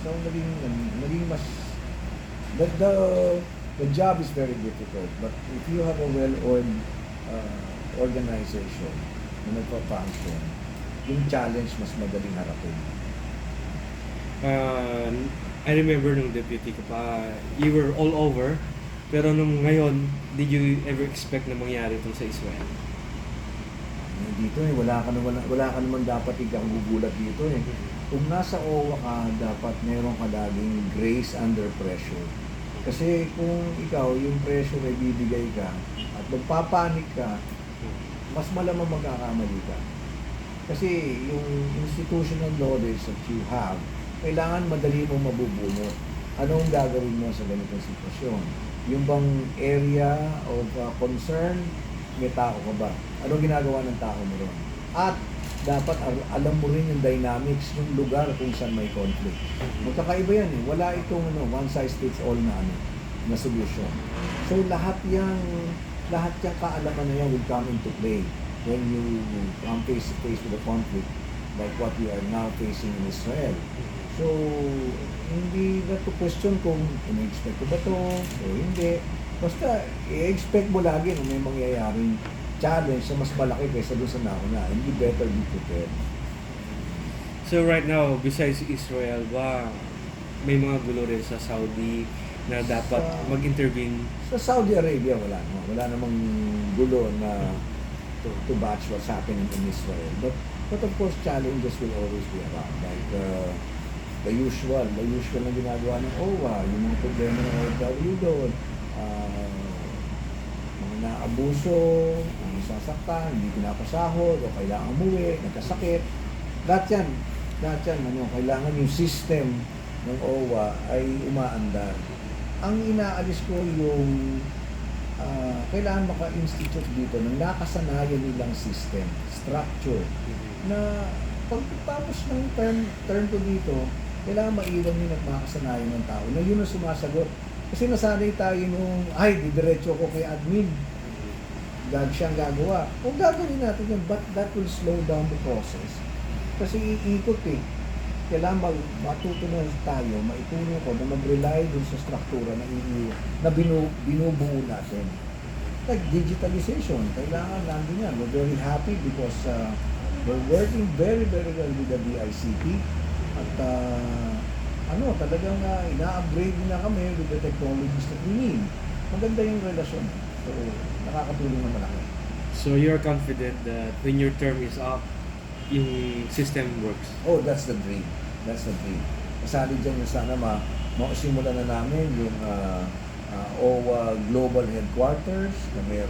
So naging mas the, the the job is very difficult, but if you have a well-oiled organization na nagpa-function, yung challenge mas madaling harapin. I remember nung deputy ka pa, you were all over, pero nung ngayon, did you ever expect na mangyari itong sa Israel? Dito wala ka naman dapat ikaw gugulat dito eh. Kung nasa OWA ka, dapat meron ka laging grace under pressure. Kasi kung ikaw, yung pressure ay bibigay ka at magpapanik ka, mas malamang magkakamali ka. Kasi yung institutional knowledge that you have, kailangan madali mo mabubunot. Anong gagawin mo sa ganitong sitwasyon? Yung bang area of concern, may tao ka ba? Anong ginagawa ng tao mo ron? At dapat alam mo rin yung dynamics ng lugar kung saan may conflict. Magkakaiba yan eh. Wala itong one size fits all na solution. So lahat yung kaalaman na yan will come into play when you come face to face with a conflict like what we are now facing in Israel. So, hindi na to question kung ina-expect ko ba to o hindi. Basta, i-expect mo lagi na may mangyayaring challenge na mas malaki kaysa doon sa nauna. And you better be prepared. So right now, besides Israel ba, may mga gulo rin sa Saudi na dapat mag-intervene? Sa Saudi Arabia, wala naman. Wala namang gulo na to batch what's happening in Israel. But of course, challenges will always be around. Like, the usual na ginagawa ng OWA, yung mga problema ng OFW doon, mga naabuso, ang sasaktan, hindi pinapasahod, o kailangan umuwi, nagkasakit. Lahat yan, kailangan yung system ng OWA ay umaandar. Ang inaalis ko yung kailangan maka-institute dito ng nakasanayan nilang system, structure, na pagtapos ng term ko dito, kailangan maiwan yun at makasanayan ng tao na yun ang sumasagot. Kasi nasanay tayo nung, didiretso ko kay admin. Siyang gagawa. Kung gagawin natin yun, but that will slow down the process. Kasi iikot eh. Kailangan matuto na tayo, maitulong ko na mag-rely dun sa struktura na binubuo natin. Like digitalization, kailangan nandun yan. We're very happy because we're working very, very well with the DICT. At talagang ina-upgrade na kami with the technologies that we need. Maganda yung relasyon. So, nakakatulong na malaki. So you're confident that when your term is up, yung system works? Oh, that's the dream. That's the dream. Kasali dyan yung sana mausimulan na namin yung OWA Global Headquarters na may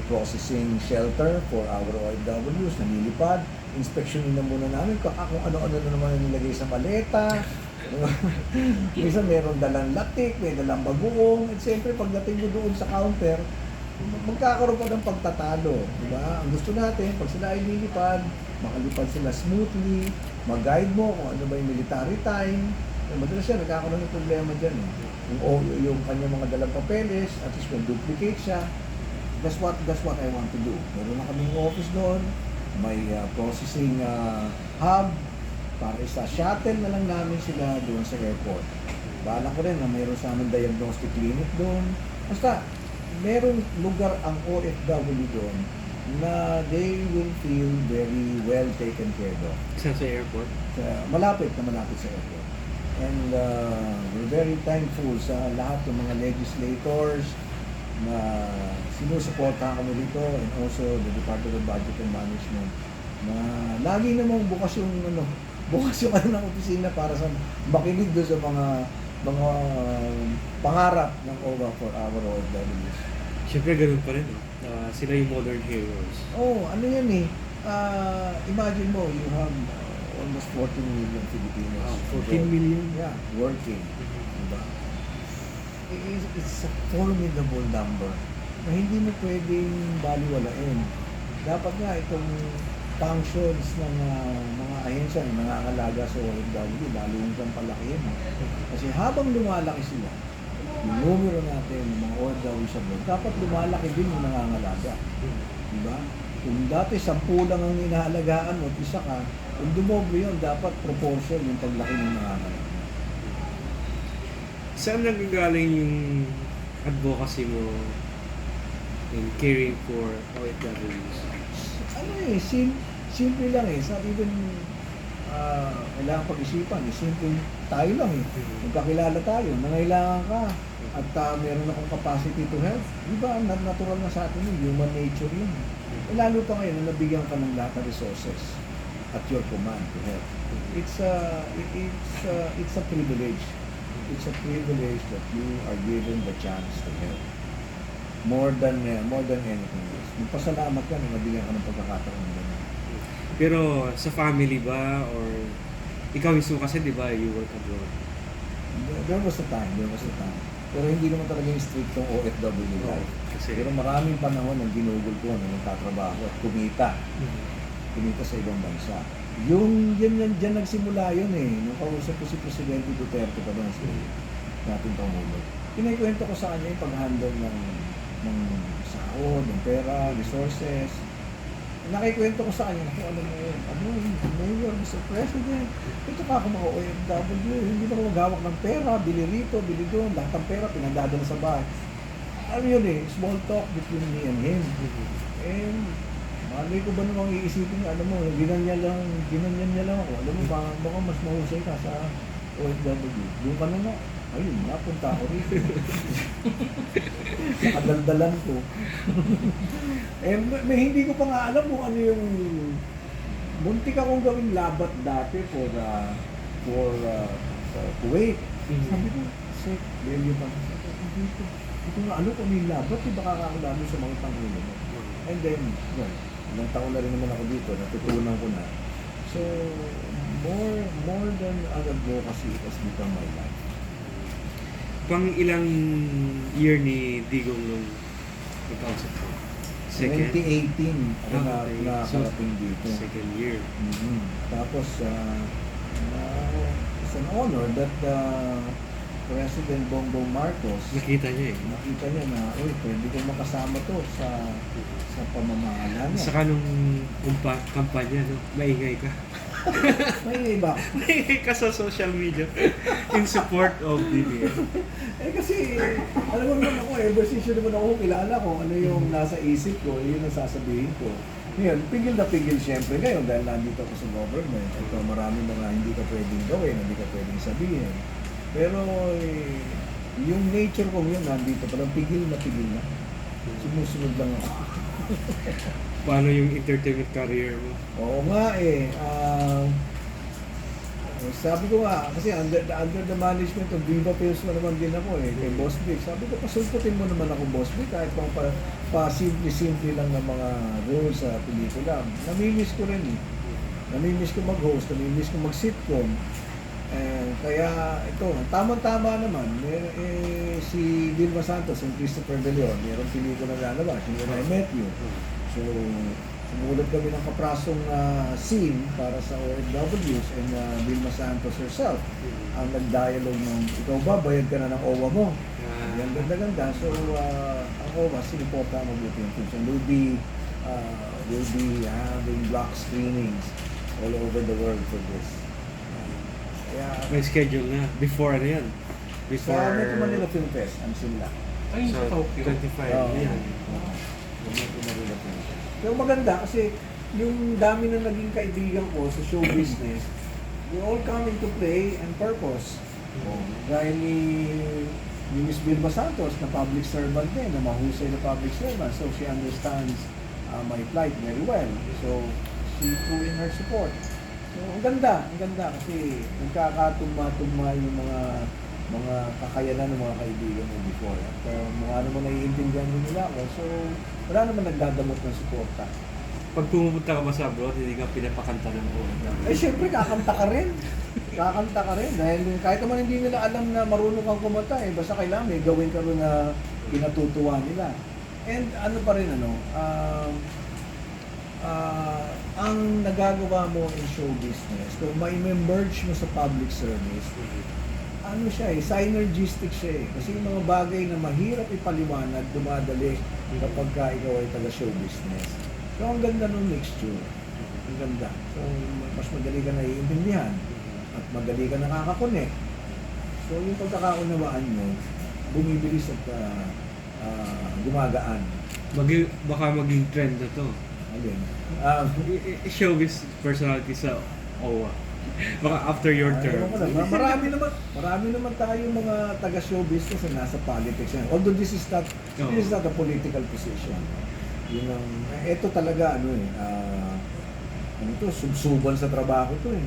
processing shelter for our OFWs na nilipad. Inspeksyonin na muna namin kung ano-ano na naman nilagay sa maleta. Minsan meron dalang latik, may dalang bagoong. At siyempre, pagdating mo doon sa counter, magkakaroon pa ng pagtatalo. Diba? Ang gusto natin, pag sila ay lilipad, makalipad sila smoothly, mag-guide mo kung ano ba yung military time. Madalas siya, nagkakaroon ng problema dyan. Yung kanyang mga dalang papeles, at least may duplicate siya. That's what I want to do. Meron na kaming office doon, may processing hub, para isa-shuttle na lang namin sila doon sa airport. Bahala ko rin na mayroon sa aming diagnostic clinic doon. Basta, merong lugar ang OFW doon na they will feel very well taken care of. Saan sa airport? Malapit sa airport. And we're very thankful sa lahat ng mga legislators na sinusuportahan kami dito, and also the Department of Budget and Management, na lagi namang bukas yung ng opisina para sa makinig doon sa mga pangarap ng OWA for our OFWs. Siyempre ganun pa rin. Sila yung modern heroes. Ano yan eh. Imagine mo, you have almost 14 million Filipinos. 14 million? Yeah, working. Diba? It's a formidable number na hindi mo pwedeng baliwalain. Dapat nga itong functions ng mga ahensya na nangangalaga sa OFW, lalo yung palakihin. Kasi habang lumalaki sila, yung numero natin ng mga OFW sa blog, dapat lumalaki din yung nangangalaga. Diba? Kung dati 10 lang ang inaalagaan mo at isa ka, Kung dumoble yun, dapat proportion yung paglaki ng nanganganak. Saan nanggagaling yung advocacy mo in caring for OFWs? Ano eh, simple lang eh. Sa even, kailangan pag-isipan eh. Simple tayo lang eh. Magkakilala tayo, nangailangan ka at meron akong capacity to help. Di ba, natural na sa atin yun, human nature yun. Eh, lalo pa ngayon, na nabigyan ka ng lahat ng resources at your command to help. It's a privilege. It's a privilege that you are given the chance to help. More than anything else. Magpasalamat ka na nabigyan ka ng pagkakataon ng ganyan. Pero sa family ba or ikaw mismo kasi 'di ba you work abroad? There was a time. Pero hindi naman talaga yung strict yung OFW life. Kasi Pero maraming panahon ang ginugol ko na nagtatrabaho at kumita sa ibang bansa. Diyan nagsimula yun eh. Nung kausap ko si Presidente Duterte pa doon, si dating Pangulo. Kinikwento ko sa kanya yung pag-handle ng sahod, ng pera, resources. Nakikwento ko sa kanya, kung alam mo yun, Mayor, Mr. President, ito pa ako mga OFW, hindi na ako maghawak ng pera, bili rito, bili doon, lahat ng pera pinadadala sa bahay. Ano yun eh, small talk between me and him. And malay ko ba namang iisipin niya, alam mo, ginanyan niya lang ako. Alam mo, baka mas mahusay ka sa OFW. Doon ka na nga. Ayun, napunta ako rito. Nakadaldalan ko. May hindi ko pa nga alam kung ano yung muntik akong gawing labat dati for Kuwait. Sabi ko, shit, value pa. Ito nga, ano kung yung labat, baka kakalaman sa mga Pangulo mo. And then, well, ilang taon na rin naman ako dito, natutunan ko na. So, more than an advocacy, it has become my life. Pang ilang year ni Digong nung nagkausap ko? 2018, ako nakarating dito. Second year. Tapos, it's an honor that President Bongbong Marcos Nakita niya na, pwede kong makasama to sa pamamahala niya. Saka nung kampanya, no, maingay ka. May iba. Maingay ka sa social media in support of DBM. Kasi, alam mo naman ako, ever since yun naman ako kilala ko, ano yung nasa isip ko, yun ang sasabihin ko. Ngayon, pigil na pigil siyempre ngayon dahil nandito ako sa government. Ito, marami mga hindi ka pwedeng gawin, hindi ka pwedeng sabihin. Pero, yung nature ko yun, nandito palang pigil na. Sumusunod lang ako. Paano yung entertainment career mo? Oo nga eh. Sabi ko nga, kasi under the management of Viva Pills mo naman din ako eh, kay Boss Vic. Sabi ko, pasulputin mo naman ako, Boss Vic, kahit simple lang ng mga roles sa pelikula. Namimiss ko rin eh. Namimiss ko mag-host, namimiss ko mag-sitcom. Kaya ito, tama-tama naman. Si Vilma Santos and Christopher De Leon, mayroong pelikula na lalabas, yung When I Met You. So, sumulat kami ng kaprasong scene para sa OFWs and Vilma Santos herself ang nag-dialogue ng, ikaw ba, bayad ka na ng OWA mo? Yan, ganda-ganda. So, ang OWA, sinuporta mabuti yung films. And we'll be having block screenings all over the world for this. Kaya, May schedule na. Before ano yan? sa Metro Manila Film Fest, ang simula. Ay, So, sa Tokyo. 25. Oo. Yan. Metro Manila Film Fest. Pero maganda kasi yung dami na naging kaibigan ko sa show business, they all come into play and purpose. Gaya ni Miss Vilma Santos na public servant din, na mahusay na public servant. So she understands my plight very well. So she threw in her support. So ang ganda kasi nagkakatugma-tugma yung mga kakayanan ng mga kaibigan mo before. At mukha naman naiintindihan din nila ako. So wala naman nagdadamot ng suporta. Pag pumupunta ka ba sa abroad, hindi ka pinapakanta ng Eh syempre kakanta ka rin. Dahil kahit naman hindi nila alam na marunong kang kumanta eh, basta kailangan may gawin ka rin na pinatutuwa nila. And ano pa rin ang nagagawa mo in show business, kung ma-merge mo sa public service, ano siya eh, synergistic siya eh. Kasi yung mga bagay na mahirap ipaliwanag, dumadali kapag ikaw ay taga show business. So ang ganda ng mixture. Ang ganda. So, mas madali ka naiintindihan at madali ka nakakakonek. So, yung pagkakaunawaan mo, bumibilis at gumagaan. Baka maging trend na to. Alin? Showbiz personality sa OWA. Baka after your term. Marami naman tayo mga taga-show business na nasa politics yan. Although this is not a political position. Yun ang, ito talaga, ano to, subsuban sa trabaho to eh.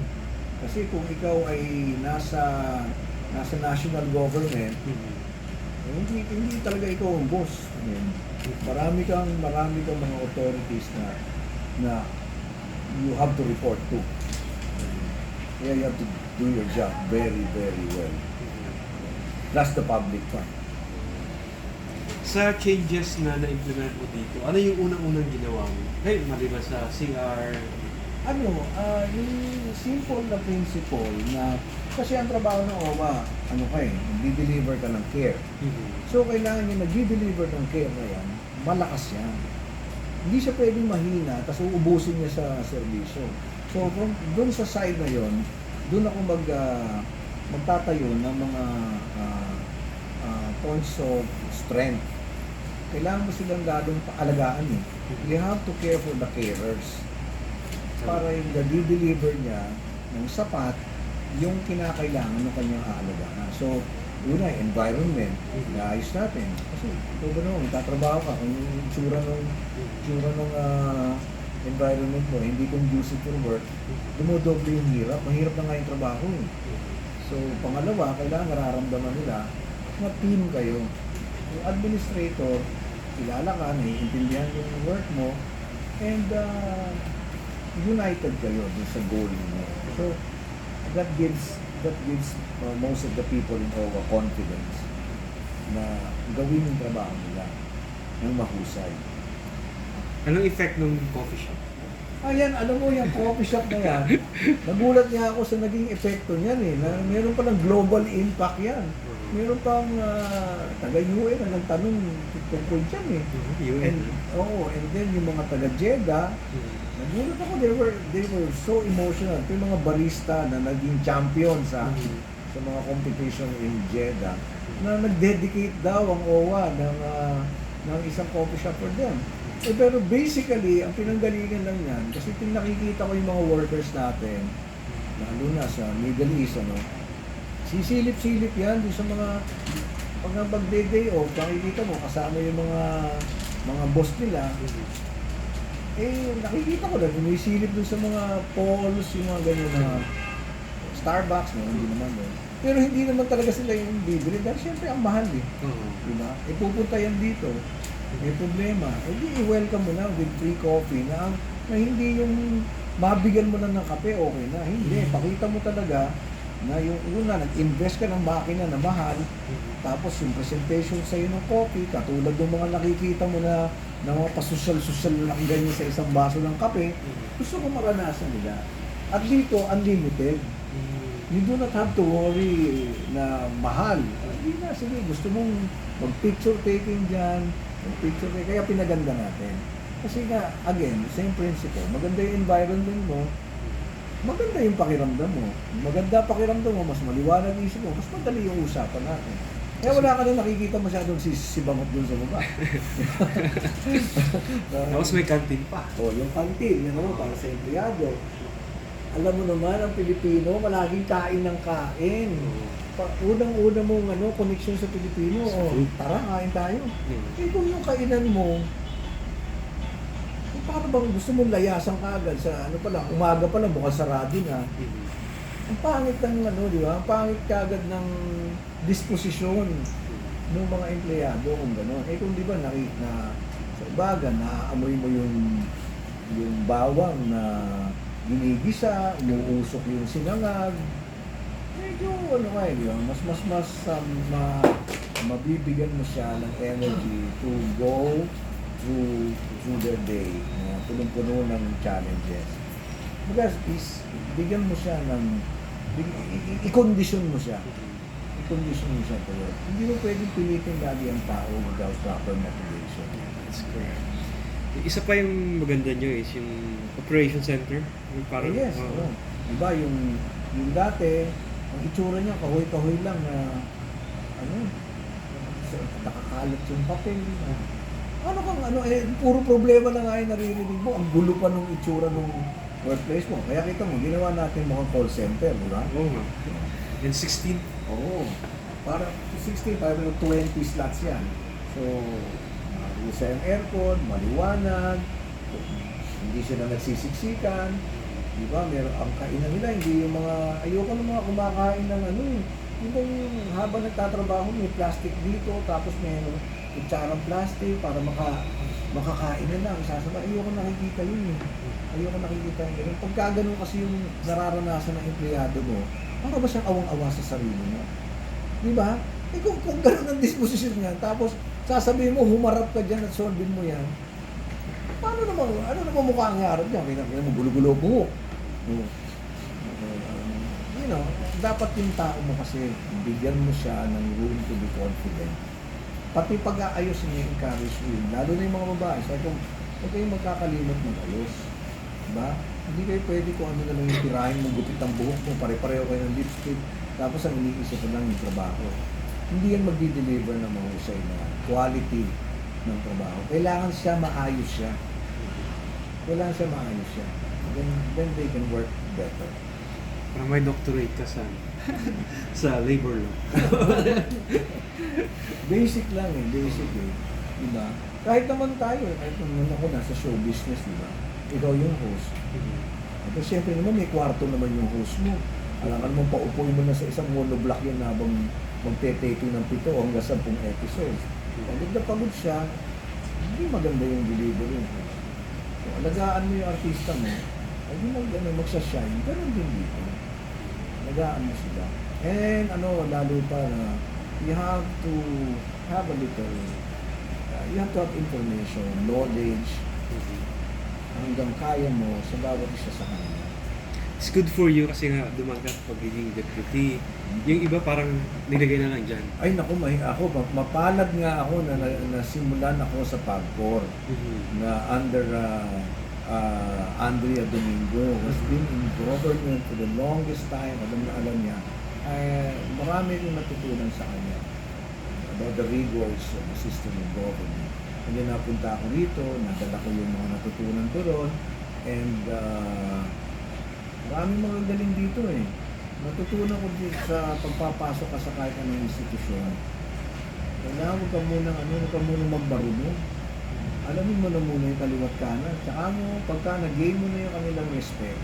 Kasi kung ikaw ay nasa national government, hindi talaga ikaw ang boss. Marami kang mga authorities na you have to report to. Kaya you have to do your job very, very well. Plus the public fund. Sa changes na na-implement mo dito, ano yung unang-unang ginawa mo? Maliban sa CR? Yung simple na principle na, kasi ang trabaho ng OWA, nag-deliver ka ng care. So, kailangan yung nag-deliver ng care na yan, malakas yan. Hindi siya pwedeng mahina, tapos uubusin niya sa serbisyo. So, doon sa side na yon, doon ako magtatayo ng mga points of strength. Kailangan mo silang lalong paalagaan eh. You have to care for the carers. Para yung deliver niya ng sapat, yung kinakailangan ng kanyang aalagaan. So, una, environment, naayos natin. Kasi, tatrabaho ka, kung yung tsura ng environment mo, hindi conducive for work, dumodoble yung hirap. Mahirap na nga yung trabaho eh. So, pangalawa, kailangan nararamdaman nila na team kayo. Yung administrator, kilala ka, naiintindihan yung work mo, and united kayo dun sa goal mo. So, that gives most of the people in OWA confidence na gawin yung trabaho nila ng mahusay. Anong effect ng coffee shop? Ayan, alam mo yung coffee shop na yan, nagulat niya ako sa naging epekto niyan eh, na meron pa ng global impact yan. Meron pang taga-UN na nagtanong tungkol dyan eh. And then yung mga taga-Jeddah, nagulat ako, they were so emotional. Ito yung mga barista na naging champion sa mga competition in Jeddah, na nag-dedicate daw ang OWA ng isang coffee shop for them. Pero basically, ang pinanggalingan lang yan, kasi nakikita ko yung mga workers natin, lalo na sa Middle East, sisilip-silip yan sa mga pag day off, nakikita mo, kasama yung mga boss nila, nakikita ko na, sumisilip dun sa mga malls, yung mga ganyan na Starbucks, hindi naman doon. Pero hindi naman talaga sila yung bibili, dahil syempre ang mahal eh. Diba? Pupunta yan dito. May problema, i-welcome mo na with free coffee na hindi yung mabigyan mo lang ng kape, okay na. Hindi, pakita mo talaga na yung una, nag-invest ka ng makina na mahal, tapos yung presentation sa'yo ng coffee, katulad ng mga nakikita mo na mga pasosyal-sosyal lang ganyan sa isang baso ng kape, gusto ko maranasan nila. At dito, unlimited. You do not have to worry na mahal. Hindi na, sige, gusto mong mag-picture taking dyan, kaya pinaganda natin. Kasi nga, again, same principle, maganda yung environment mo, maganda yung pakiramdam mo. Maganda pakiramdam mo, mas maliwanag isip mo, mas madali yung usapan natin. Kaya wala ka na nakikita masyadong sibangot dun sa baba. Tapos may kantin pa. Yung kantin, yun naman, para sa empleyado. Alam mo naman, ang Pilipino, malaging kain ng kain. Unang-una mong connection sa Pilipino, tara, kain tayo. Kung yung kainan mo, para bang gusto mong layasan ka agad sa umaga pa lang, bukas sarado na. Ang pangit ng di ba? Ang pangit ka agad ng disposisyon ng mga empleyado kung gano'n. Kung di ba sa umaga, naaamoy mo yung bawang na ginigisa, umuusok yung sinangag. Medyo mabibigyan mo siya ng energy to go through their day, punong-puno ng challenges. Because bigyan mo siya ng, i-condition mo siya to work. Hindi mo pwedeng pilitin lagi ang tao without proper motivation. That's correct. Isa pa yung maganda nyo is yung operation center. Yung parang, Yes, oo. Diba, yung dati, ang itsura niya, kahoy-kahoy lang na, ano, nakakalat yung papel. Ano kang, puro problema na nga yung naririnig mo. Ang gulo pa nung itsura nung workplace mo. Kaya kita mo, ginawa natin mukhang call center, di ba? Oo nga. And 16. Oo. Para 16, para 20 slots yan. So, isa yung aircon, maliwanag, hindi sila nagsisiksikan, di ba? Meron ang kainan nila, hindi yung mga, ayoko ng mga kumakain ng ano eh. Yung bang habang nagtatrabaho, may plastic dito, tapos may kutsarang plastic para makakain na lang. Sasama, ayoko nakikita yun eh. Ayoko nakikita yung ganun. Pagka ganun kasi yung nararanasan ng empleyado mo, para ba siyang awang-awa sa sarili mo? Di ba? Eh kung ganun ang disposition niya, tapos sasabihin mo, humarap ka dyan at solvin mo yan, paano naman, ano naman mukha ang harap niya? Kaya mo, gulo-gulo buhok. You know, dapat yung tao mo kasi, bigyan mo siya ng room to be confident. Pati pag-aayos niya, encourage mo yun. Lalo na yung mga babae. Sabi ko, huwag kayong magkakalimot mag-ayos. Diba? Hindi kayo pwede kung ano na lang yung tirahin mo, gupit ang buhok mo, pare-pareho kayo ng lipstick, tapos ang iniisip mo lang yung trabaho. Hindi yan magdi-deliver ng mahusay na quality ng trabaho. Kailangan siya maayos siya. Kailangan siya maayos siya. Then they can work better. Parang may doctorate ka sa sa labor law. Basic lang eh, basic eh. Diba? Kahit naman tayo, kahit naman ako nasa show business, diba? Ikaw yung host. At siyempre naman may kwarto naman yung host mo. Alam ka naman, paupuin mo na sa isang monoblock yan habang magte-taping ng 7 hanggang 10 episodes. Pagod na pagod siya, hindi maganda yung delivery. So, alagaan mo yung artista mo, ay di magsashine, ganun din dito. Alagaan mo sila. And lalo pa na, you have to have a little, you have to have information, knowledge, hanggang kaya mo sa bawat isa sa kanila. It's good for you kasi nga dumagat pagiging deputy. Yung iba parang nilagay na lang dyan. Ay naku, mapalad nga ako na nasimulan ako sa PAGCOR na under Andrea Domingo, has been in government for the longest time. Alam niya. Marami kong natutunan sa kanya about the rigors of the system of government. And then napunta ako rito, nadala ko yung mga natutunan ko ron, and maraming mga galing dito eh. Natutunan ko dito sa pagpapasok ka sa kahit anong institusyon. Kailangan huwag ka munang magbarunong. Alamin mo na muna yung kaliwat kanan. Tsaka mo, pagka nag-gain mo na yung kanilang respect,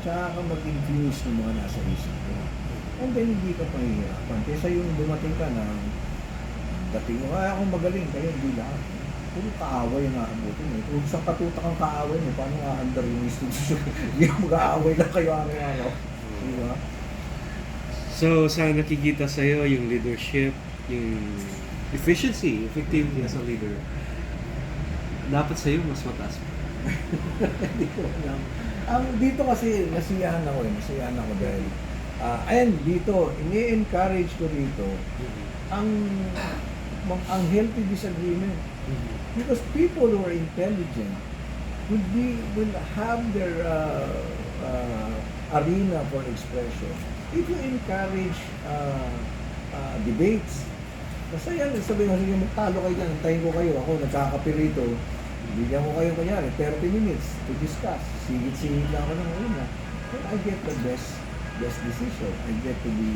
tsaka ka mag-infuse ng mga nasa isip ko. And then hindi ka pahihirapan. Kesa yung dumating ka na, dating mo, akong magaling, kayo hindi lahat. Puro kaaway ang aabutin mo. Kung sa katutak ang kaaway mo, paano aandar yung institusyon? Hindi mag-aaway lang kayo araw-araw. Diba? So, sa nakikita sa'yo, yung leadership, yung efficiency, effectively as a leader, dapat sa'yo mas mataas pa. Hindi ko alam. Dito kasi nasiyahan ako dahil and dito, ini-encourage ko dito ang healthy disagreement. Because people who are intelligent will have their arena for expression. If you encourage debates, basta yan, sabihin mo, sige, magtalo kayo dyan, antayin ko kayo, ako nagkakape rito, bigyan ko kayo kunyari, 30 minutes to discuss, sigit-sigit lang ako ng una. Then I get the best decision. I get to be